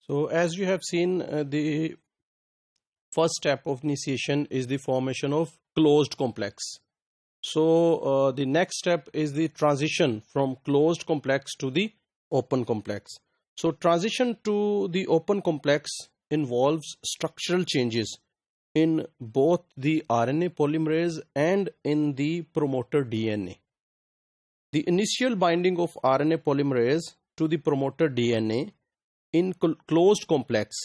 So as you have seen, the first step of initiation is the formation of closed complex. So the next step is the transition from closed complex to the open complex. So transition to the open complex involves structural changes in both the RNA polymerase and in the promoter DNA. The initial binding of RNA polymerase to the promoter DNA in closed complex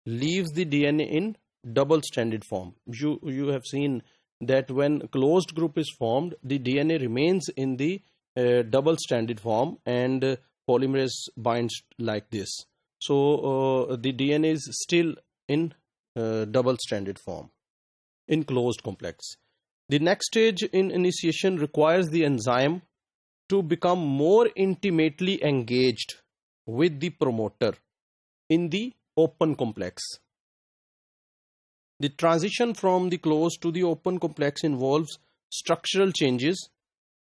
leaves the DNA in double-stranded form. You have seen that when closed group is formed, the DNA remains in the double-stranded form and polymerase binds like this. So the DNA is still in double-stranded form in closed complex. The next stage in initiation requires the enzyme to become more intimately engaged with the promoter in the open complex. The transition from the closed to the open complex involves structural changes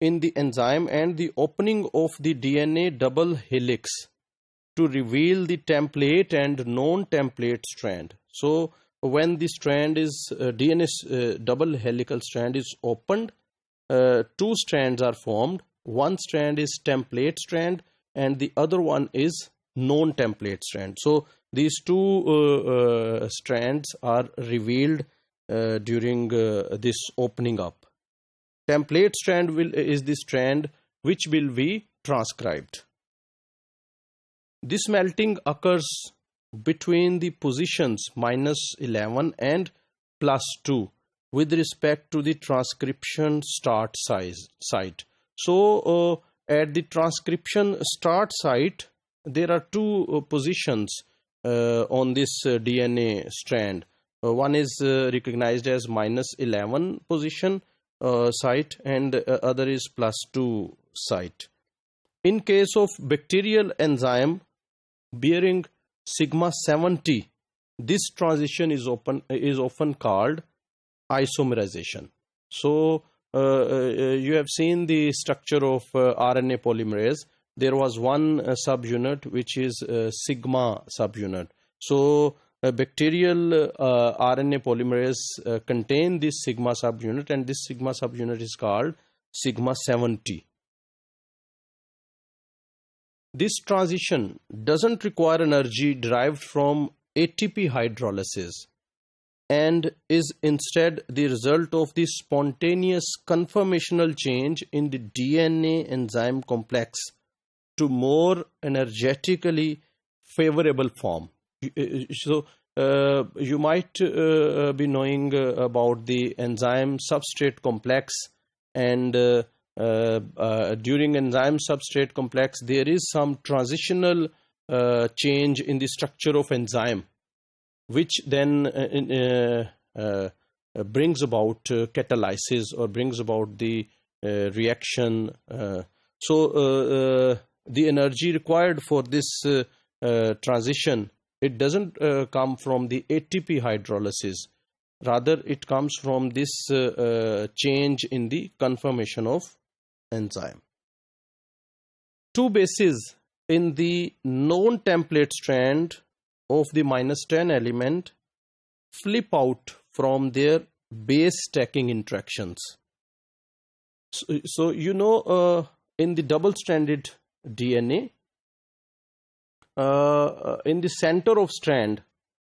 in the enzyme and the opening of the DNA double helix to reveal the template and non-template strand. So when the strand is DNA double helical strand is opened, two strands are formed. One strand is template strand and the other one is non-template strand. So these two strands are revealed during this opening up. Template strand is the strand which will be transcribed. This melting occurs between the positions -11 and +2 with respect to the transcription start site. So at the transcription start site, there are two positions on this DNA strand. One is recognized as -11 position site and other is +2 site. In case of bacterial enzyme bearing sigma 70, this transition is often called isomerization. So you have seen the structure of RNA polymerase. There was one subunit which is sigma subunit. So bacterial RNA polymerase contain this sigma subunit, and this sigma subunit is called sigma 70. This transition doesn't require energy derived from ATP hydrolysis and is instead the result of the spontaneous conformational change in the DNA enzyme complex to more energetically favorable form. So you might be knowing about the enzyme substrate complex, and during enzyme substrate complex there is some transitional change in the structure of enzyme, which then brings about catalysis or brings about the reaction. So the energy required for this transition, it doesn't come from the ATP hydrolysis. Rather, it comes from this change in the conformation of enzyme. Two bases in the non-template strand of the -10 element flip out from their base stacking interactions. So you know, in the double-stranded DNA, in the center of strand,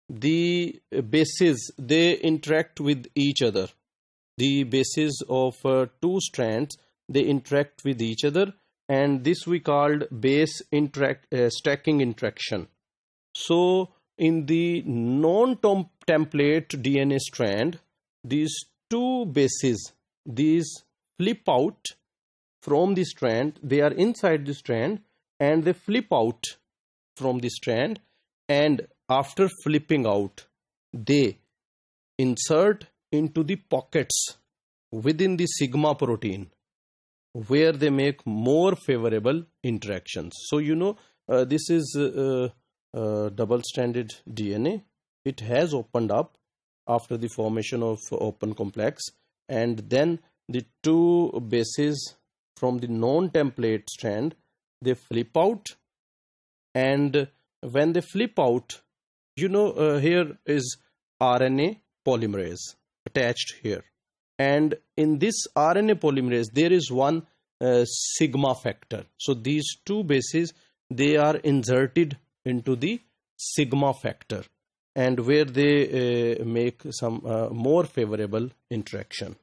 the bases, they interact with each other. The bases of two strands, they interact with each other, and this we called base stacking interaction. So in the non-template DNA strand, these two bases, these flip out from the strand. They are inside the strand and they flip out from the strand, and after flipping out, they insert into the pockets within the sigma protein, where they make more favorable interactions. So you know, this is double-stranded DNA. It has opened up after the formation of open complex, and then the two bases from the non-template strand, they flip out, and when they flip out, Here is RNA polymerase attached here, and in this RNA polymerase there is one sigma factor. So these two bases, they are inserted into the sigma factor, and where they make some more favorable interaction.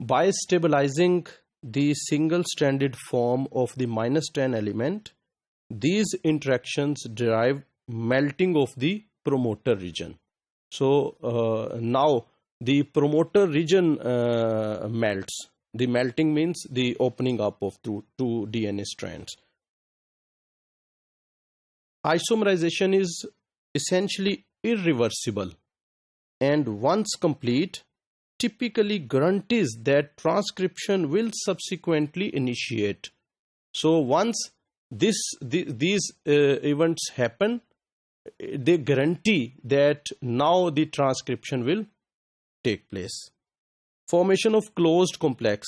By stabilizing the single-stranded form of the -10 element, these interactions derive melting of the promoter region. So now the promoter region melts. The melting means the opening up of two DNA strands. Isomerization is essentially irreversible, and once complete, typically guarantees that transcription will subsequently initiate. So once these events happen, they guarantee that now the transcription will take place. Formation of closed complex,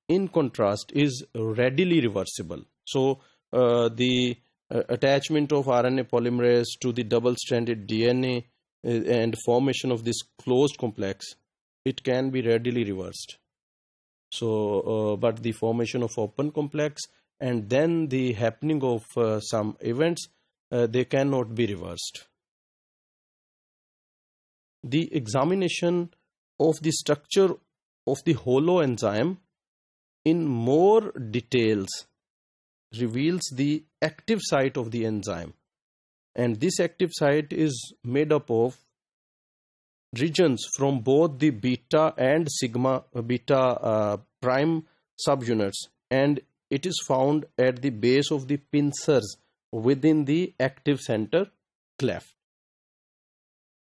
in contrast, is readily reversible. So the attachment of RNA polymerase to the double-stranded DNA and formation of this closed complex, it can be readily reversed. So but the formation of open complex and then the happening of some events, they cannot be reversed. The examination of the structure of the holoenzyme in more details reveals the active site of the enzyme, and this active site is made up of regions from both the beta and sigma beta prime subunits, and it is found at the base of the pincers within the active center cleft.